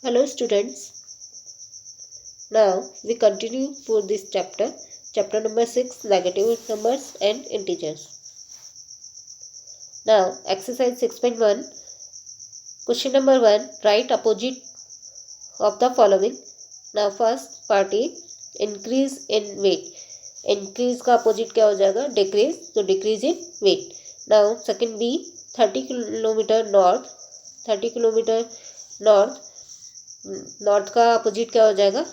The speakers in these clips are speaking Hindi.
Hello students. Now we continue for this chapter number 6, negative numbers and integers. Now exercise 6.1, question number 1, write opposite of the following. Now first part A, increase in weight. Increase का opposite क्या हो जाएगा? Decrease. तो decrease in weight. Now second B, 30 kilometre north. 30 kilometre north का अपोजिट क्या हो जाएगा?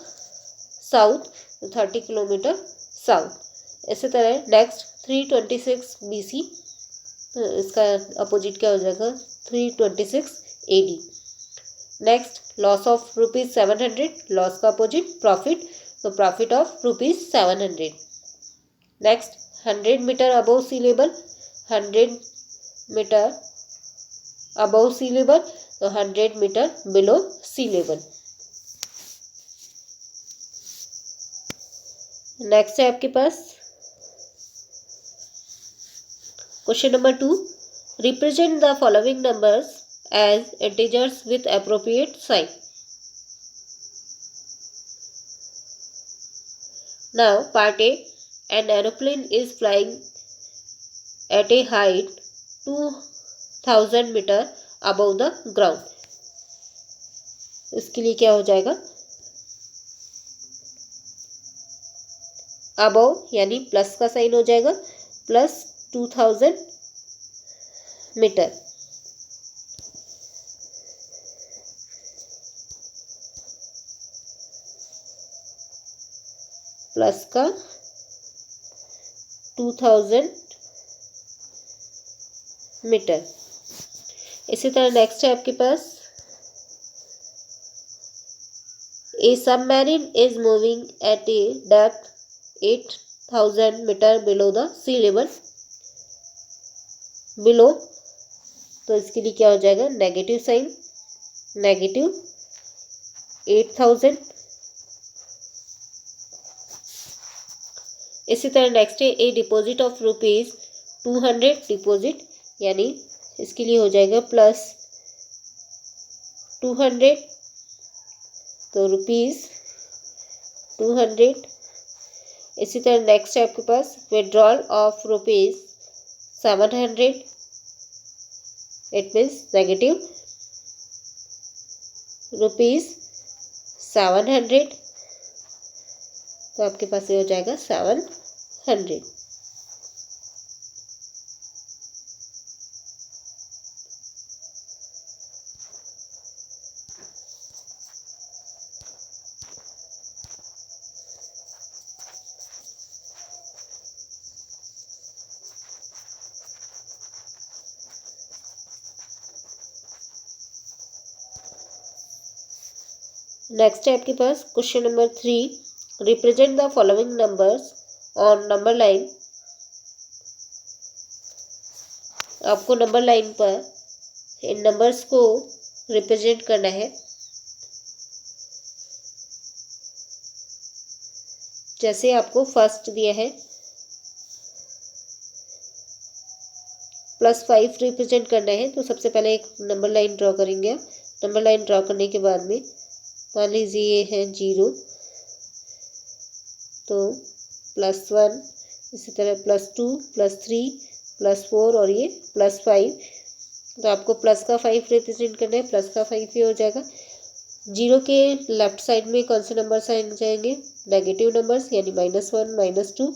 साउथ. 30 kilometre south. इसी तरह नेक्स्ट 326 BC, इसका अपोजिट क्या हो जाएगा? 326 AD. Next loss of ₹700, loss का अपोजिट प्रॉफिट, तो profit of ₹700. Next 100 metre above sea level, 100 metre above sea level, तो 100 metre below sea level. Next है आपके पास question number 2, represent the following numbers as integers with appropriate sign. Now part A, an aeroplane is flying at a height 2000 metre above the ground. इसके लिए क्या हो जाएगा? अबव यानी प्लस का साइन हो जाएगा, प्लस 2000 मीटर. प्लस का 2000 मीटर. इसी तरह नेक्स्ट है आपके पास, a submarine is moving at a depth 8000 metre below the sea level. Below, तो इसके लिए क्या हो जाएगा? Negative sign, negative 8000. इसी तरह नेक्स्ट है, ए डिपॉजिट ऑफ ₹200, डिपॉजिट यानी इसके लिए हो जाएगा प्लस 200, तो ₹200. इसी तरह नेक्स्ट है आपके पास, withdrawal of ₹700, it means negative ₹700, तो आपके पास ये हो जाएगा 700. नेक्स्ट है आपके पास question number 3, represent the following numbers on number line. आपको नंबर लाइन पर इन नंबर्स को रिप्रेजेंट करना है. जैसे आपको फर्स्ट दिया है +5 रिप्रेजेंट करना है, तो सबसे पहले एक नंबर लाइन ड्रॉ करेंगे. नंबर लाइन ड्रॉ करने के बाद में मान लीजिए ये है 0, तो +1, इसी तरह +2, +3, +4 और ये +5. तो आपको प्लस का 5 रिप्रेजेंट करना है, प्लस का 5 ये हो जाएगा. 0 के लेफ्ट साइड में कौन से नंबर्स आ जाएंगे? नेगेटिव नंबर्स, यानी -1, -2.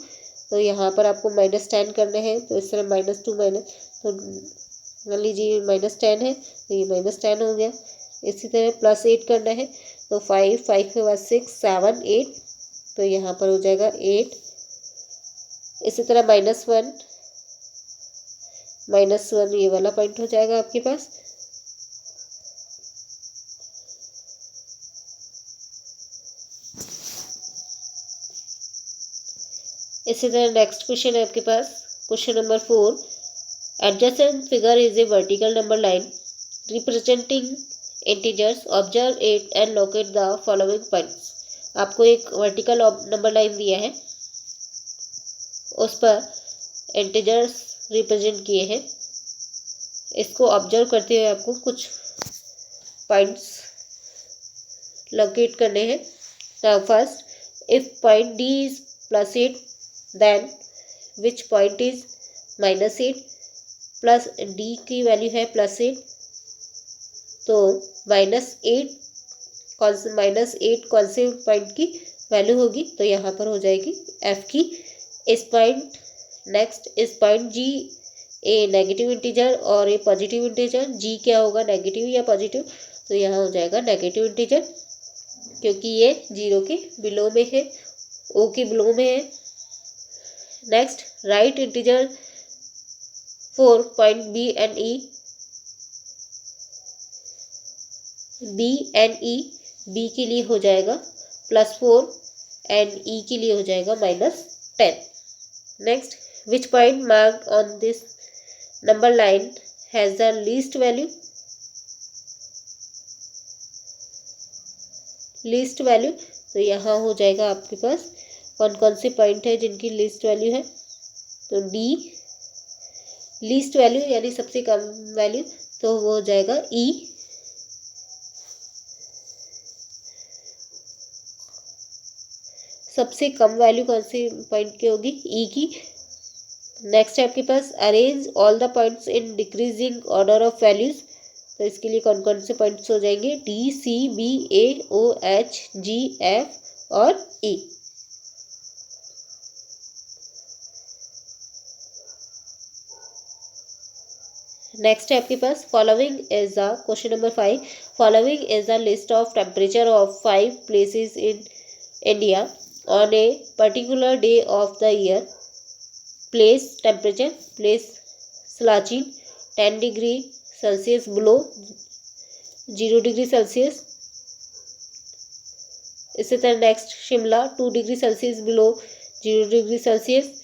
तो यहाँ पर आपको -10 करना है, तो इस तरह -2 तो मान लीजिए -10 है, तो ये -10 हो गया. इसी तरह +8 करना है, तो 5 के बाद 6, 7, 8, तो यहाँ पर हो जाएगा 8. इसी तरह -1 ये वाला पॉइंट हो जाएगा आपके पास. इसी तरह नेक्स्ट क्वेश्चन है आपके पास question number 4, adjacent figure is a vertical number line representing integers, observe it and locate the following points. आपको एक वर्टिकल नंबर लाइन दिया है, उस पर इंटीजर्स रिप्रेजेंट किए हैं. इसको ऑब्जर्व करते हुए आपको कुछ पॉइंट्स लोकेट करने हैं। Now first if point D is +8 then which point is -8। Plus D की वैल्यू है +8, तो -8 कौन से पॉइंट की वैल्यू होगी, तो यहाँ पर हो जाएगी एफ की। इस पॉइंट नेक्स्ट इस पॉइंट जी ए नेगेटिव इंटीजर और ए पॉजिटिव इंटीजर, जी क्या होगा नेगेटिव या पॉजिटिव, तो यहाँ हो जाएगा नेगेटिव इंटीजर क्योंकि ये 0 के बिलो में है, ओ के बिलो में है। Next right integer for point B and E, B के लिए हो जाएगा +4 एंड ई के लिए हो जाएगा -10। Next which point marked on this number line has the least value, तो यहाँ हो जाएगा आपके पास कौन कौन से पॉइंट है जिनकी लीस्ट वैल्यू है, तो डी लीस्ट वैल्यू यानी सबसे कम वैल्यू, तो वो हो जाएगा ई। सबसे कम वैल्यू कौन से पॉइंट की होगी, ई की। नेक्स्ट है आपके पास arrange all the points in decreasing order of values, तो इसके लिए कौन कौन से पॉइंट्स हो जाएंगे, D C B A O H G F और ई। नेक्स्ट है आपके पास following is the question number 5, following is the list of temperature of 5 places in India on a particular day of the year. Place temperature, place Siachen 10 degree Celsius below 0 degree Celsius. इसी तरह next Shimla 2 degree Celsius below 0 degree Celsius.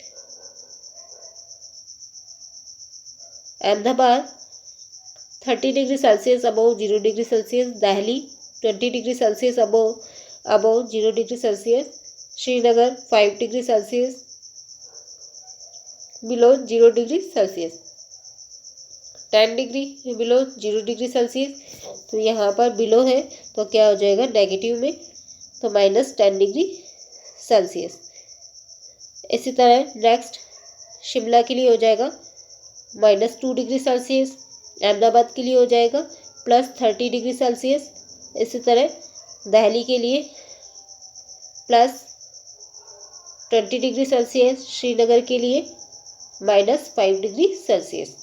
Ahmedabad 30 degree Celsius above 0 degree Celsius. Delhi 20 degree Celsius above 0 degree Celsius. Srinagar 5 degree Celsius below 0 degree Celsius. 10 degree below 0 degree Celsius, तो यहाँ पर बिलो है तो क्या हो जाएगा नेगेटिव में, तो -10 डिग्री सेल्सियस। इसी तरह नेक्स्ट शिमला के लिए हो जाएगा -2 डिग्री सेल्सियस। अहमदाबाद के लिए हो जाएगा +30 डिग्री सेल्सियस। इसी तरह दिल्ली के लिए +20 डिग्री सेल्सियस। श्रीनगर के लिए -5 डिग्री सेल्सियस।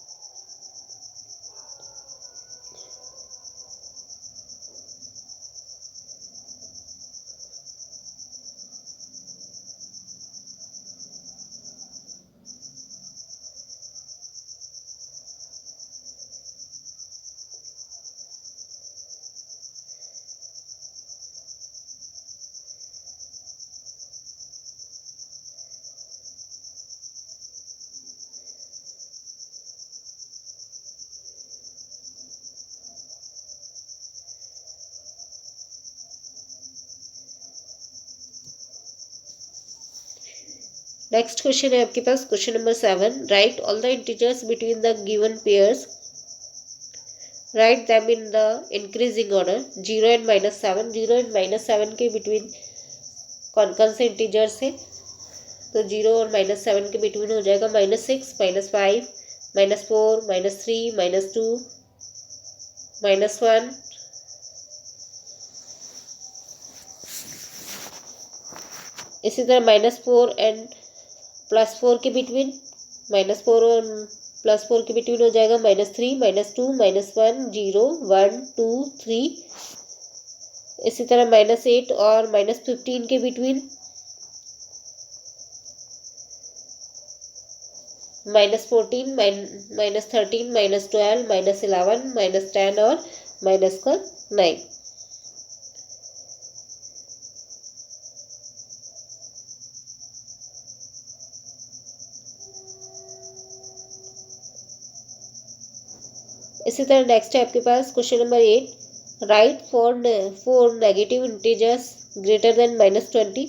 नेक्स्ट क्वेश्चन है आपके पास question number 7, write all the integers between the given pairs, write them in the increasing order. 0 and -7, 0 and -7 के बिटवीन कौन कौन से इंटीजर्स है, तो 0 और -7 के बिटवीन हो जाएगा -6 -5 -4 -3 -2 -1। इसी तरह -4 एंड +4 के बिटवीन, -4 और +4 के बिटवीन हो जाएगा -3 -2 -1 0 1 2 3। इसी तरह -8 और -15 के बिटवीन, -14 -13 -12 -11 -10 और -9। इसी तरह नेक्स्ट है आपके पास question number 8, write four negative integers greater than -20।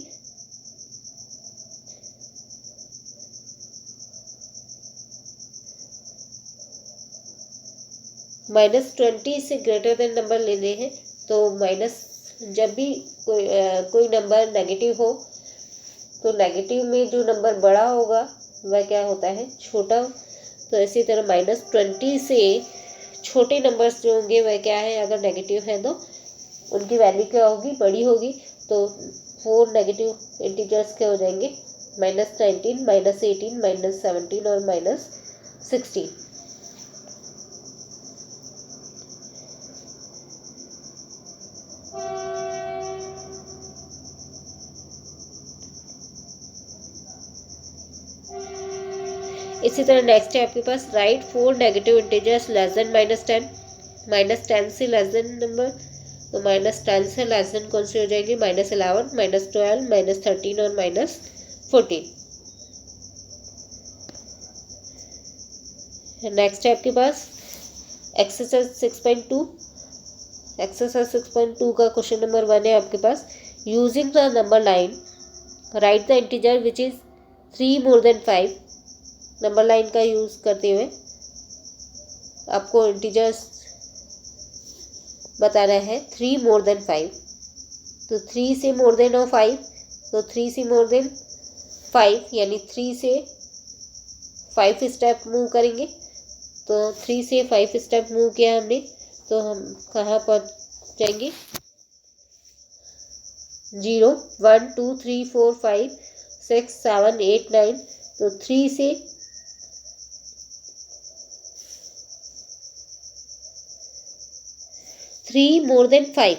-20 से ग्रेटर देन नंबर लेने हैं, तो जब भी कोई नंबर नेगेटिव हो तो नेगेटिव में जो नंबर बड़ा होगा वह क्या होता है, छोटा। तो इसी तरह -20 से छोटे नंबर्स जो होंगे वह क्या है, अगर नेगेटिव है तो उनकी वैल्यू क्या होगी, बड़ी होगी। तो 4 नेगेटिव इंटीजर्स क्या हो जाएंगे, -19, -18, -17 और -16। इसी तरह नेक्स्ट है आपके पास, write 4 negative integers less than -10। -10 से लेस देन नंबर, तो -10 से लेस देन कौन से हो जाएंगे, -11, -12, -13 और -14। नेक्स्ट है आपके पास एक्सरसाइज 6.2। एक्सरसाइज 6.2 का क्वेश्चन नंबर 1 है आपके पास, using the number line write the integer which is 3 more than 5। Number line का यूज करते हुए आपको इंटीजर्स बताना है 3 मोर देन 5। तो 3 से मोर देन और 5, तो 3 से मोर देन 5 यानी 3 से 5 स्टेप मूव करेंगे। तो 3 से 5 स्टेप मूव किया हमने, तो हम कहाँ पहुँच जाएंगे, 0, 1, 2, 3, 4, 5, 6, 7, 8, 9। तो 3 से 3 मोर देन 5,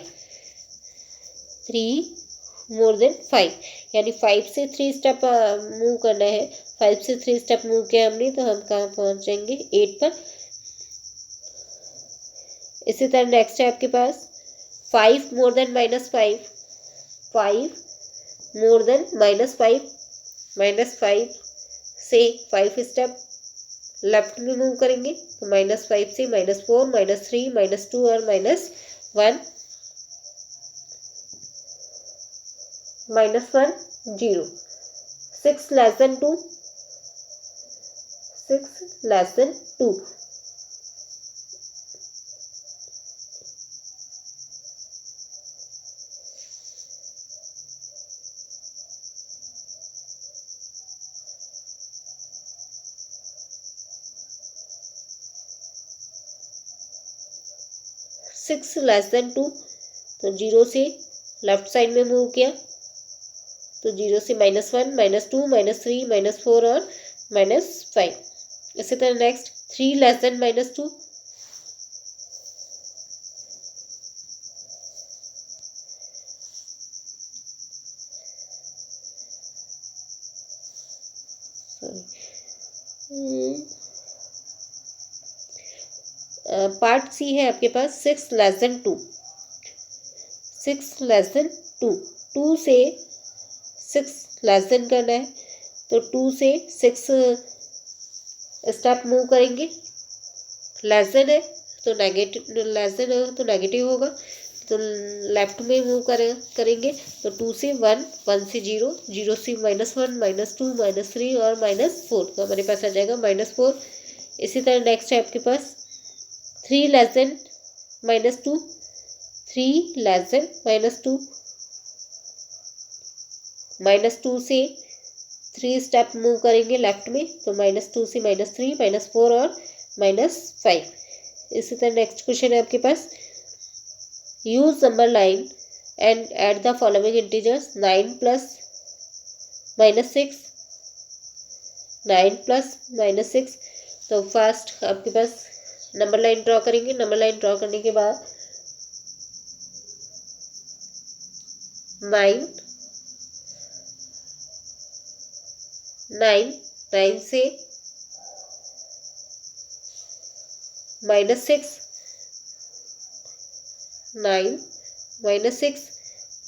3 मोर देन 5 यानी 5 से 3 स्टेप मूव करना है। 5 से 3 स्टेप मूव किया हमने, तो हम कहाँ पहुँच जाएंगे, 8 पर। इसी तरह नेक्स्ट है आपके पास 5 मोर देन -5, 5 मोर देन -5, -5 से 5 स्टेप लेफ्ट में मूव करेंगे। तो -5 से -4, -3, -2 और -1, -1, 0। 6 less than 2, 6 less than 2। 6 less than 2, तो 0 से लेफ्ट साइड में मूव किया। तो 0 से -1, -2, -3, -4 और -5। इसी तरह next 3 less than -2, part C है आपके पास 6 लेस देन 2, 6 लेस देन 2, 2 से 6 लेस देन करना है। तो 2 से 6 स्टेप मूव करेंगे। लेस देन है तो नेगेटिव, लेस देन है तो नेगेटिव होगा, तो लेफ्ट में मूव करेंगे। तो 2 से 1, 1 से 0, 0 से -1, -2, -3 और -4। तो हमारे पास आ जाएगा -4। इसी तरह नेक्स्ट है आपके पास 3 लेस देन -2, 3 लेस देन -2, -2 से 3 स्टेप मूव करेंगे लेफ्ट में। तो -2 से -3, -4 और -5। इसी तरह नेक्स्ट क्वेश्चन है आपके पास, use number line and add the following integers 9 plus -6, 9 plus -6। तो फर्स्ट आपके पास नंबर लाइन ड्रॉ करेंगे। नंबर लाइन ड्रॉ करने के बाद 9, 9 से -6, 9 -6,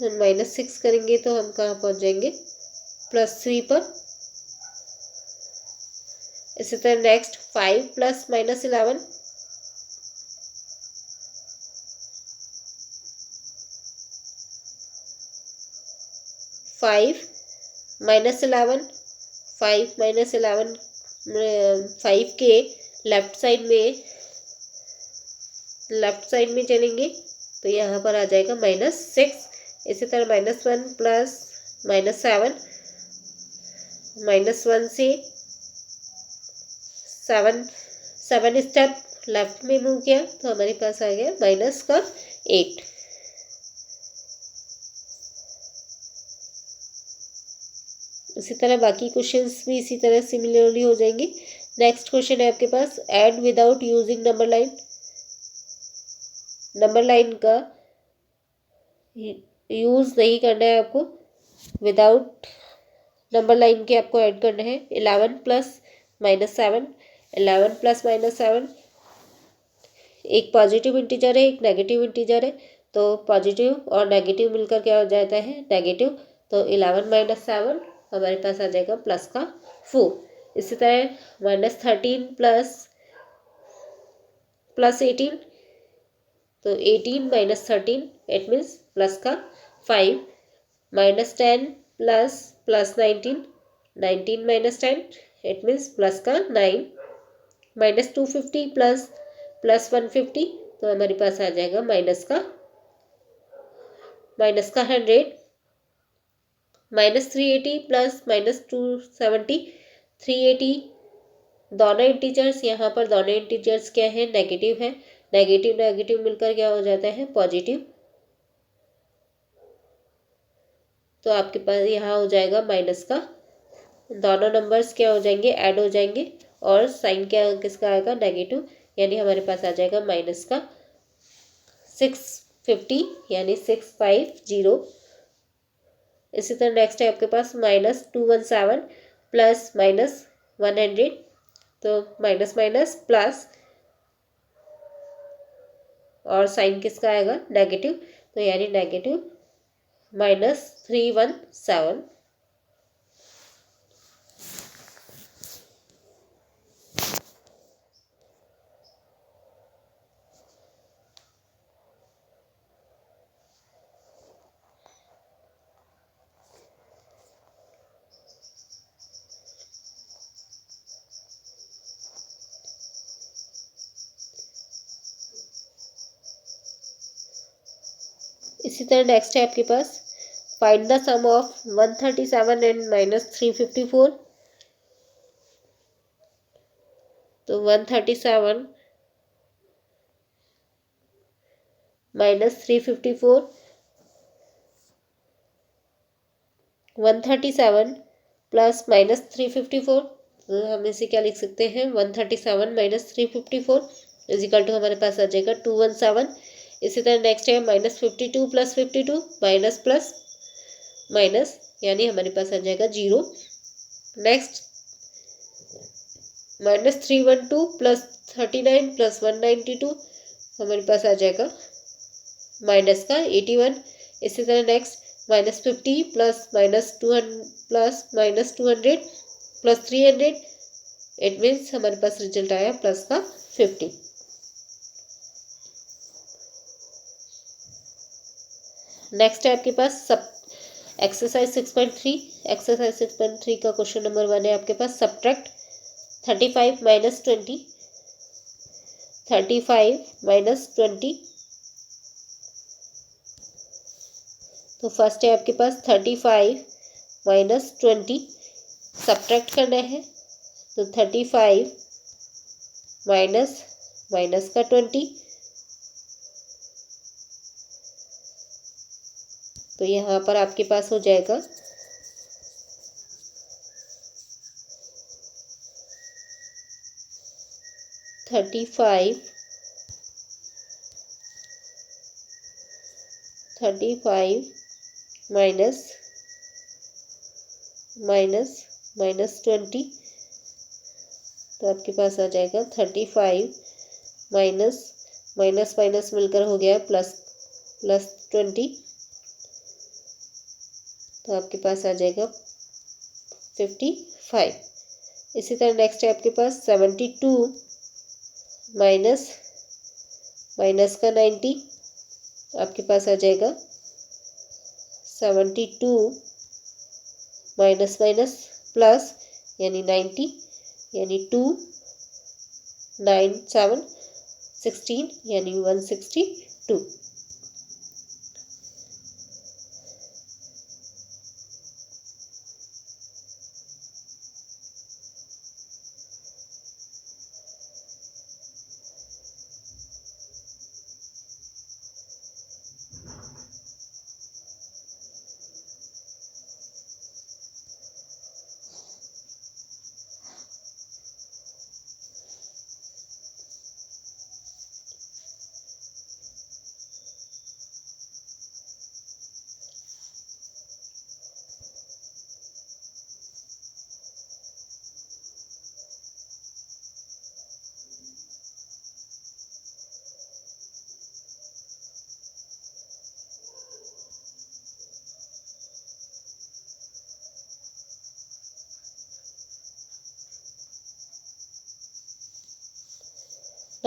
-6 करेंगे तो हम कहाँ पहुँच जाएंगे, +3 पर। इसी तरह नेक्स्ट 5 प्लस -11, 5 -11, 5 -11, 5 के लेफ्ट साइड में चलेंगे। तो यहाँ पर आ जाएगा -6। इसी तरह -1 प्लस -7, -1 से 7 स्टेप लेफ्ट में मूव किया तो हमारे पास आ गया -8। इसी तरह बाकी क्वेश्चंस भी इसी तरह सिमिलरली हो जाएंगे। नेक्स्ट क्वेश्चन है आपके पास, add without using number line. Number line का यूज़ नहीं करना है आपको, विदाउट नंबर लाइन के आपको ऐड करना है। 11 प्लस -7, 11 प्लस -7, एक पॉजिटिव इंटीजर है, एक नेगेटिव इंटीजर है, तो पॉजिटिव और नेगेटिव मिलकर क्या हो जाता है, नेगेटिव। तो 11 - 7 हमारे पास आ जाएगा +4। इसी तरह -13 प्लस 18, तो 18 - 13 it means +5। -10 plus 19, 19 - 10 it means +9। -250 plus 150, तो हमारे पास आ जाएगा -100। -380 प्लस -270, 380। दोनों इंटीजर्स, यहाँ पर दोनों इंटीजर्स क्या है, नेगेटिव है। नेगेटिव नेगेटिव मिलकर क्या हो जाता है, पॉजिटिव। तो आपके पास यहाँ हो जाएगा माइनस का, दोनों नंबर्स क्या हो जाएंगे, ऐड हो जाएंगे, और साइन क्या किसका आएगा, नेगेटिव। यानी हमारे पास आ जाएगा -650, यानी 650। इसी तरह नेक्स्ट है आपके पास -217 प्लस -100, तो माइनस माइनस प्लस, और साइन किसका आएगा, नेगेटिव। तो यानी -317। इसी तरह नेक्स्ट है आपके पास, find the sum of 137 and -354। तो 137 -354, 137 प्लस -354, तो हम इसे क्या लिख सकते हैं, 137 - 354 इजिकल टू हमारे पास आ जाएगा 217। इसी तरह नेक्स्ट है -52 प्लस 52, माइनस प्लस माइनस, यानी हमारे पास आ जाएगा 0। नेक्स्ट -312 प्लस 39 प्लस 192, हमारे पास आ जाएगा माइनस का 81। इसी तरह next -50 plus -200 plus 300, it means हमारे पास रिजल्ट आया प्लस का 50। नेक्स्ट है आपके पास सब एक्सरसाइज 6.3। एक्सरसाइज 6.3 का क्वेश्चन नंबर 1 है आपके पास, सब्ट्रैक्ट 35 - 20, 35 - 20। तो फर्स्ट है आपके पास 35 - 20 सब्ट्रैक्ट करना है। तो 35 माइनस का 20, तो यहाँ पर आपके पास हो जाएगा 35 माइनस 20, तो आपके पास आ जाएगा 35 माइनस मिलकर हो गया प्लस 20, तो आपके पास आ जाएगा 55। इसी तरह नेक्स्ट है आपके पास 72 माइनस का 90, आपके पास आ जाएगा 72 माइनस प्लस, यानी 90, यानी 2 9 7 16, यानी 162।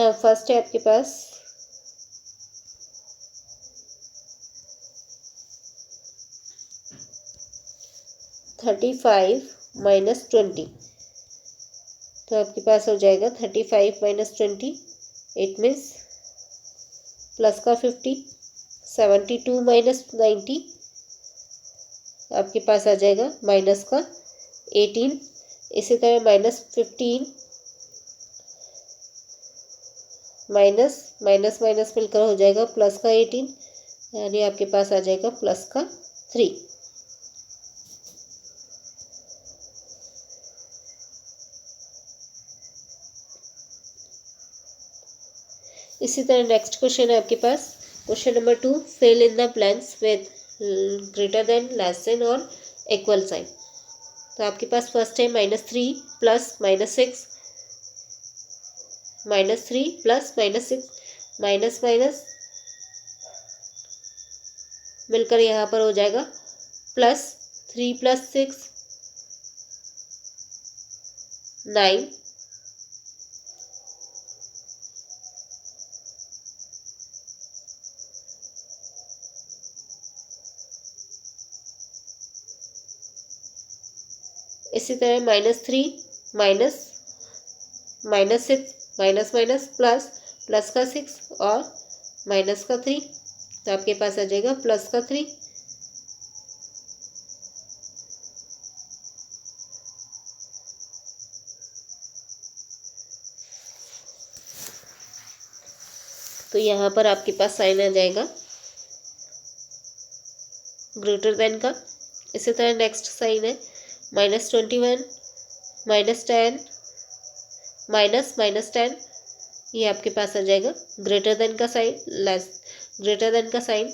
ना फर्स्ट है आपके पास 35 माइनस 20, तो आपके पास हो जाएगा 35 माइनस 20, इट मीन्स प्लस का 50। 72 माइनस 90 आपके पास आ जाएगा माइनस का 18। इसी तरह माइनस 15 माइनस माइनस माइनस मिलकर हो जाएगा प्लस का 18, यानी आपके पास आ जाएगा प्लस का 3। इसी तरह नेक्स्ट क्वेश्चन है आपके पास question number 2, fill in the blanks with greater than, less than और इक्वल साइन। तो आपके पास फर्स्ट है -3 प्लस -6, -3 प्लस -6, माइनस माइनस मिलकर यहाँ पर हो जाएगा +3 + 6 9, इसी तरह -3 माइनस -6 माइनस माइनस प्लस का 6 और माइनस का 3, तो आपके पास आ जाएगा प्लस का 3। तो यहाँ पर आपके पास साइन आ जाएगा ग्रेटर देन का। इसी तरह नेक्स्ट साइन है -21 -10 -10, ये आपके पास आ जाएगा ग्रेटर देन का साइन, लेस ग्रेटर देन का साइन।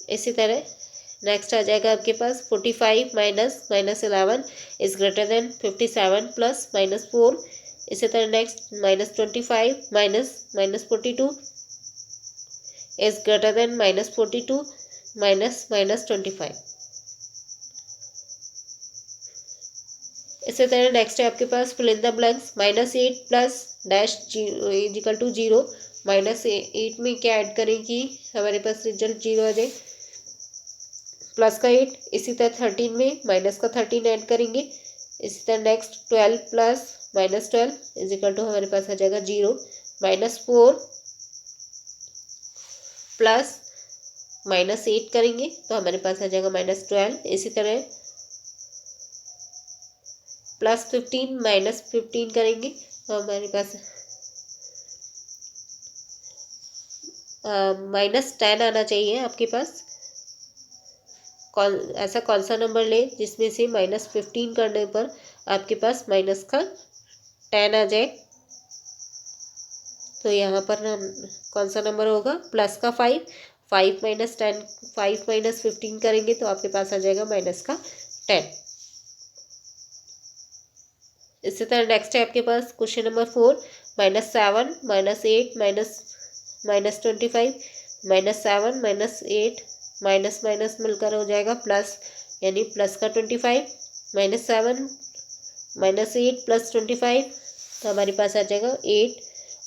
इसी तरह नेक्स्ट आ जाएगा आपके पास 45 -11 इज ग्रेटर देन 57 प्लस -4। इसी तरह नेक्स्ट -25 -42 इज ग्रेटर देन -42 -25। इसी तरह नेक्स्ट है आपके पास fill in the blanks, -8 plus dash is equal to 0। -8 में क्या ऐड करें कि हमारे पास रिजल्ट 0 आ जाए, प्लस का 8। इसी तरह 13 में माइनस का 13 ऐड करेंगे। इसी तरह next 12 plus -12 is equal to हमारे पास आ जाएगा 0। -4 प्लस -8 करेंगे तो हमारे पास आ जाएगा -12। इसी तरह +15 -15 करेंगे तो हमारे पास -10 आना चाहिए आपके पास। ऐसा कौन सा नंबर ले जिसमें से -15 करने पर आपके पास माइनस का 10 आ जाए। तो यहाँ पर हम कौन सा नंबर होगा, प्लस का 5 -10 5 -15 करेंगे तो आपके पास आ जाएगा माइनस का 10। इसी तरह नेक्स्ट है आपके पास क्वेश्चन नंबर 4, -7 -8 -25 -7 -8 माइनस माइनस मिलकर हो जाएगा प्लस, यानी प्लस का 25 -7 -8 + 25, तो हमारे पास आ जाएगा 8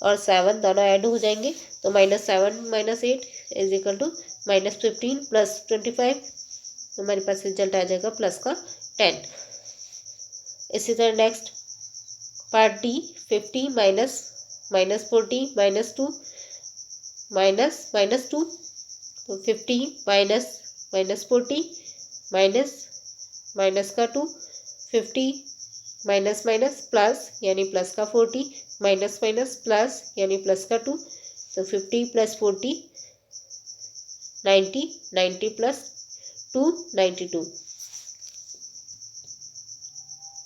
और 7 दोनों ऐड हो जाएंगे तो -7 -8 इज इक्वल टू -15 + 25, तो हमारे पास रिजल्ट आ जाएगा प्लस का 10। इसी तरह नेक्स्ट पार्ट डी 50 -40 -2 -2, तो 50 -40 माइनस का 2, 50 माइनस प्लस यानी प्लस का 40 माइनस प्लस यानी प्लस का 2, तो 50 + 40 90 90 + 2 92।